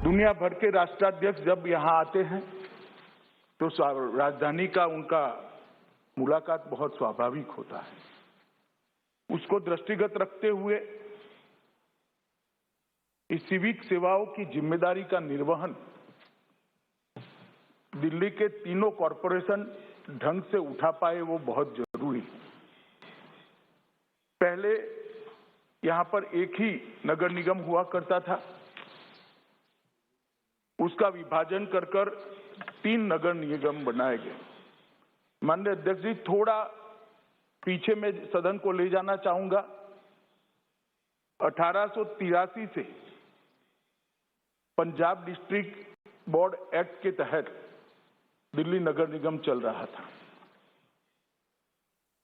दुनिया भर के राष्ट्राध्यक्ष जब यहाँ आते हैं तो राजधानी का उनका मुलाकात बहुत स्वाभाविक होता है। उसको दृष्टिगत रखते हुए इस सिविक सेवाओं की जिम्मेदारी का निर्वहन दिल्ली के तीनों कॉरपोरेशन ढंग से उठा पाए, वो बहुत जरूरी है। पहले यहां पर एक ही नगर निगम हुआ करता था, उसका विभाजन कर 3 नगर निगम बनाए गए। माननीय अध्यक्ष जी, थोड़ा पीछे में सदन को ले जाना चाहूंगा। 1883 से पंजाब डिस्ट्रिक्ट बोर्ड एक्ट के तहत दिल्ली नगर निगम चल रहा था।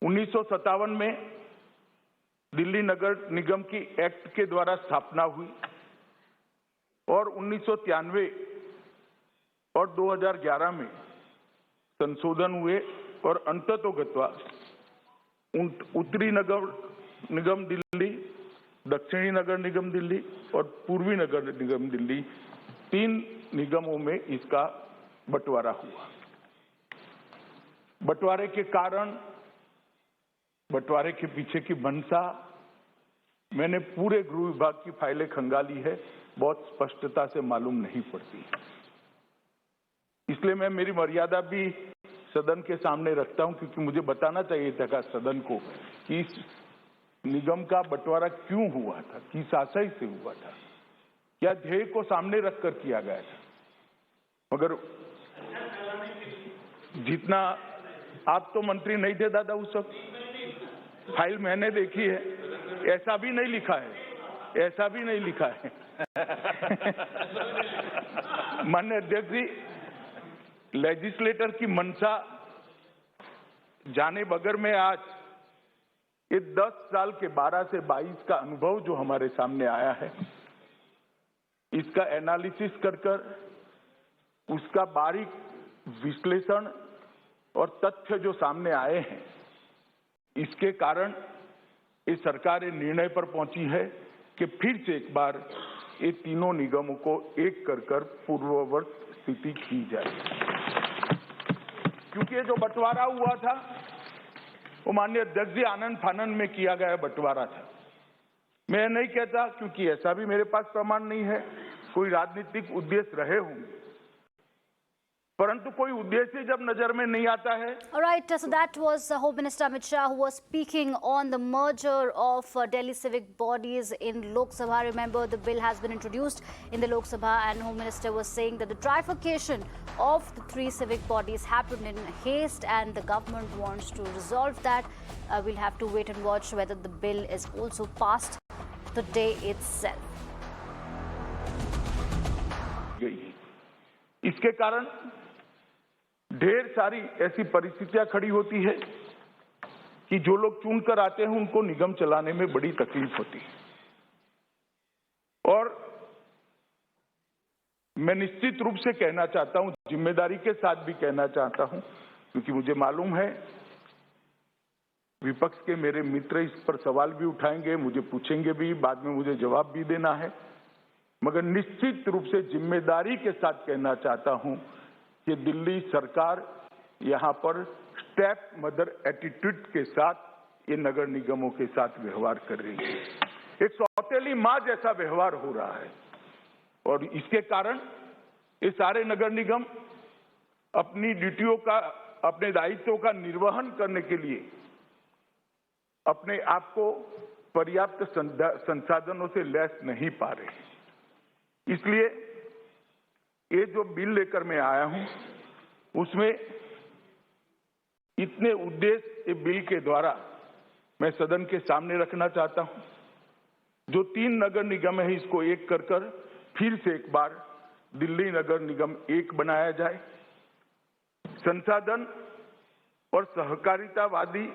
1957 में दिल्ली नगर निगम की एक्ट के द्वारा स्थापना हुई और 1993 और 2011 में संशोधन हुए और अंततोगत्वा उत्तरी नगर निगम दिल्ली, दक्षिणी नगर निगम दिल्ली और पूर्वी नगर निगम दिल्ली 3 निगमों में इसका बंटवारा हुआ। बंटवारे के कारण, बंटवारे के पीछे की मंशा मैंने पूरे गृह विभाग की फाइलें खंगाली है, बहुत स्पष्टता से मालूम नहीं पड़ती। इसलिए मैं मेरी मर्यादा भी सदन के सामने रखता हूं, क्योंकि मुझे बताना चाहिए था सदन को कि इस निगम का बंटवारा क्यों हुआ था, किस आशय से हुआ था, क्या ध्येय को सामने रखकर किया गया था। मगर जितना आप तो मंत्री नहीं थे दादा उस वक्त, फाइल मैंने देखी है, ऐसा भी नहीं लिखा है, ऐसा भी नहीं लिखा है। माननीय अध्यक्ष जी, लेजिस्लेटर की मंशा जाने बगैर में आज ये 10 साल के 12 से 22 का अनुभव जो हमारे सामने आया है, इसका एनालिसिस कर उसका बारीक विश्लेषण और तथ्य जो सामने आए हैं, इसके कारण ये सरकार ये निर्णय पर पहुंची है कि फिर से एक बार ये तीनों निगमों को एक कर पूर्ववत स्थिति की जाए। क्योंकि ये जो बंटवारा हुआ था वो माननीय अध्यक्ष जी आनंद फानंद में किया गया बंटवारा था। मैं नहीं कहता, क्योंकि ऐसा भी मेरे पास प्रमाण नहीं है, कोई राजनीतिक उद्देश्य रहे होंगे, परंतु कोई उद्देश्य जब नजर में नहीं आता है। All right, so that was Home Minister Amit Shah who was speaking on the merger of Delhi civic bodies in Lok Sabha. Remember, the bill has been introduced in the Lok Sabha and Home Minister was saying that the trifurcation of the 3 civic bodies happened in haste and the government wants to resolve that. We'll have to wait and watch whether the bill is also passed today itself. इसके कारण ढेर सारी ऐसी परिस्थितियां खड़ी होती है कि जो लोग चुनकर आते हैं उनको निगम चलाने में बड़ी तकलीफ होती है। और मैं निश्चित रूप से कहना चाहता हूं, जिम्मेदारी के साथ भी कहना चाहता हूं, क्योंकि मुझे मालूम है विपक्ष के मेरे मित्र इस पर सवाल भी उठाएंगे, मुझे पूछेंगे भी, बाद में मुझे जवाब भी देना है, मगर निश्चित रूप से जिम्मेदारी के साथ कहना चाहता हूं कि दिल्ली सरकार यहां पर स्टेप मदर एटीट्यूड के साथ ये नगर निगमों के साथ व्यवहार कर रही है। एक सौतेली मां जैसा व्यवहार हो रहा है और इसके कारण ये सारे नगर निगम अपनी ड्यूटियों का, अपने दायित्वों का निर्वहन करने के लिए अपने आप को पर्याप्त संसाधनों से लैस नहीं पा रहे। इसलिए ये जो बिल लेकर मैं आया हूं उसमें इतने उद्देश्य ये बिल के द्वारा मैं सदन के सामने रखना चाहता हूं। जो 3 नगर निगम है इसको एक कर फिर से एक बार दिल्ली नगर निगम एक बनाया जाए। संसाधन और सहकारितावादी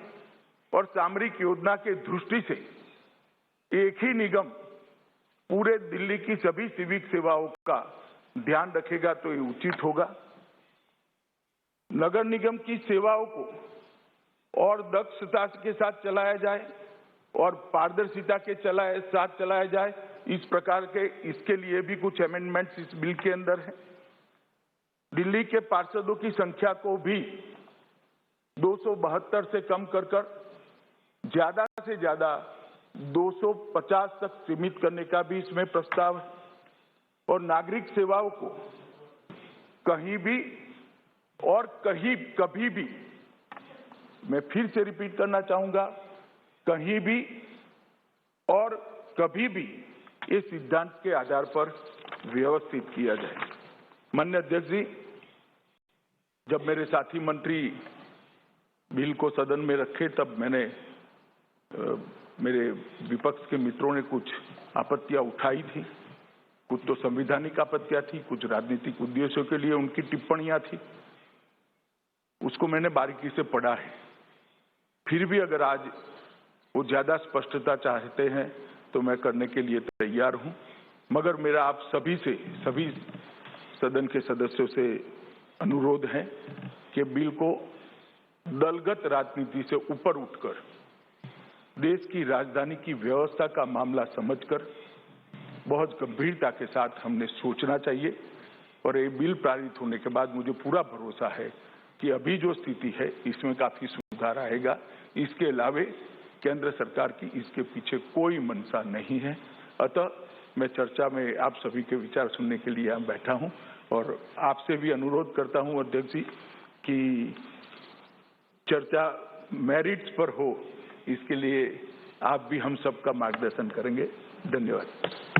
और सामरिक योजना के दृष्टि से एक ही निगम पूरे दिल्ली की सभी सिविक सेवाओं का ध्यान रखेगा तो ये उचित होगा। नगर निगम की सेवाओं को और दक्षता के साथ चलाया जाए और पारदर्शिता के साथ चलाया जाए, इस प्रकार के इसके लिए भी कुछ अमेंडमेंट्स इस बिल के अंदर है। दिल्ली के पार्षदों की संख्या को भी 272 से कम कर ज्यादा से ज्यादा 250 तक सीमित करने का भी इसमें प्रस्ताव है। और नागरिक सेवाओं को कहीं भी और कभी भी, मैं फिर से रिपीट करना चाहूंगा, कहीं भी और कभी भी इस सिद्धांत के आधार पर व्यवस्थित किया जाए। माननीय अध्यक्ष जी, जब मेरे साथी मंत्री बिल को सदन में रखे तब मेरे विपक्ष के मित्रों ने कुछ आपत्तियां उठाई थी। कुछ तो संवैधानिक आपत्तियां थी, कुछ राजनीतिक उद्देश्यों के लिए उनकी टिप्पणियां थी। उसको मैंने बारीकी से पढ़ा है। फिर भी अगर आज वो ज्यादा स्पष्टता चाहते हैं तो मैं करने के लिए तैयार हूं। मगर मेरा आप सभी सदन के सदस्यों से अनुरोध है कि बिल को दलगत राजनीति से ऊपर उठकर देश की राजधानी की व्यवस्था का मामला समझकर बहुत गंभीरता के साथ हमने सोचना चाहिए। और ये बिल पारित होने के बाद मुझे पूरा भरोसा है कि अभी जो स्थिति है इसमें काफी सुधार आएगा। इसके अलावे केंद्र सरकार की इसके पीछे कोई मंशा नहीं है। अतः मैं चर्चा में आप सभी के विचार सुनने के लिए यहाँ बैठा हूँ और आपसे भी अनुरोध करता हूँ अध्यक्ष जी कि चर्चा मेरिट्स पर हो, इसके लिए आप भी हम सबका मार्गदर्शन करेंगे। धन्यवाद।